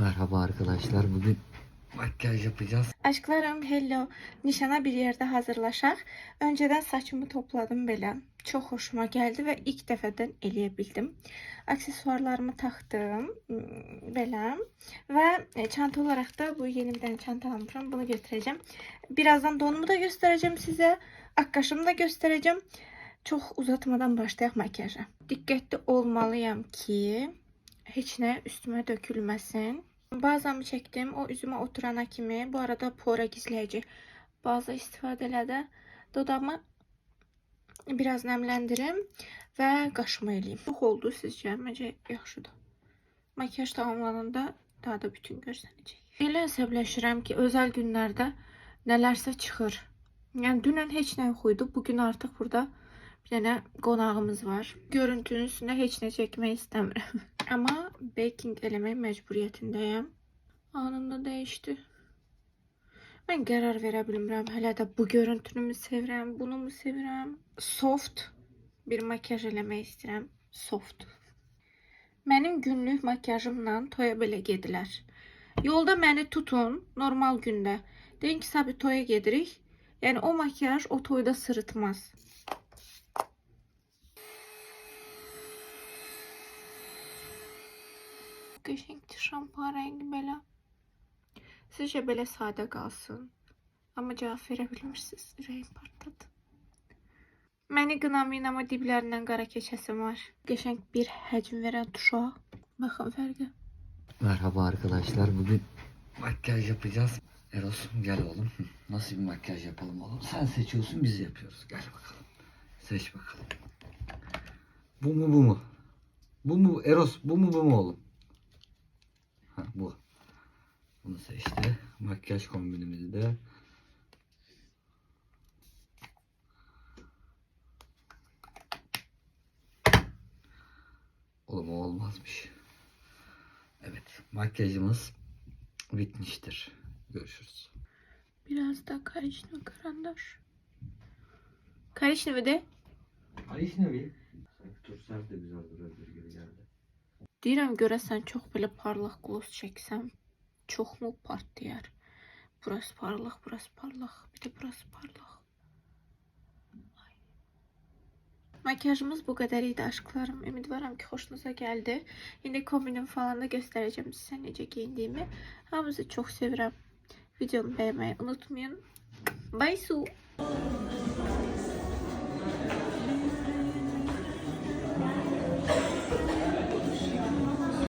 Merhaba arkadaşlar. Bugün makyaj yapacağız. Aşklarım, hello. Nişana bir yerde hazırlaşaq. Önceden saçımı topladım belə. Çox hoşuma gəldi və ilk dəfədən eləyə bildim. Aksesuarlarımı taxdım belə və çanta olaraq da bu yeni bir dənə çanta almışam. Bunu götürəcəm. Birazdan donumu da göstərəcəm sizə. Akkaşımı da göstərəcəm. Çox uzatmadan başlayaq makyaja. Diqqətli olmalıyam ki, heç nə üstümə dökülməsin. Bazamı çektim. O üzüme oturana kimi. Bu arada pora gizleyici baza istifadə elədi. Dodağımı biraz nemləndirim və qaşımı eləyim. Çox oldu sizcə? Məncə yaxşıdır. Makyaj tamamlananda daha da bütün görsənəcək. Elə əsəbləşirəm ki, özəl günlərdə nələrsə çıxır. Yəni dünən heç nə yox idi. Bugün artıq burada bir dənə qonağımız var. Görüntünün üstündə heç nə çəkmək istəmirəm. Ama baking eləmək məcburiyyətindəyəm. Anında dəyişdi. Mən qərar verə bilmirəm. Hələ də bu görüntünü mü sevirəm, bunu mu sevirəm? Soft bir makyaj eləmək istəyirəm. Soft. Mənim günlük makyajımla toya belə gedilər. Yolda məni tutun, normal gündə. Deyin ki, sabit toya gedirik. Yəni o makyaj o toyda sırıtmaz. Qəşəngdir şampuan rəngi belə. Sizcə belə sadə qalsın. Amma cavab verə bilmirsiniz. Ürəyim partladı. Məni qınamayın, amma diblərindən qara keçəsim var. Qəşəng bir həcm verən tuşa. Baxın fərqə. Merhaba arkadaşlar. Bugün makyaj yapacağız. Eros gel oğlum. Nasıl bir makyaj yapalım oğlum? Sen seçiyorsun, biz yapıyoruz. Gel bakalım. Seç bakalım. Bu mu bu mu? Bu mu Eros? Bu mu bu mu oğlum? Ha, bu. Bunu seçti. Makyaj kombinimizi de. Oğlum o olmazmış. Evet. Makyajımız bitmiştir. Görüşürüz. Biraz da karıştırma karandaş. Karıştırma de. Aliş ne bir? Tursar da güzel durabilir gibi geldi. Deyirəm görəsən çox belə parlaq gloss çəksəm çox mu partlayar? Burası parlaq, burası parlaq, bir de burası parlaq. Ay. Makyajımız bu qədər idi aşklarım. Ümidvaram ki, xoşunuza gəldi. İndi kombinim falan da göstərəcəm sizə necə giyindiyimi. Hamınızı çox sevirəm. Videomu beğenmeyi unutmayın. Bye su.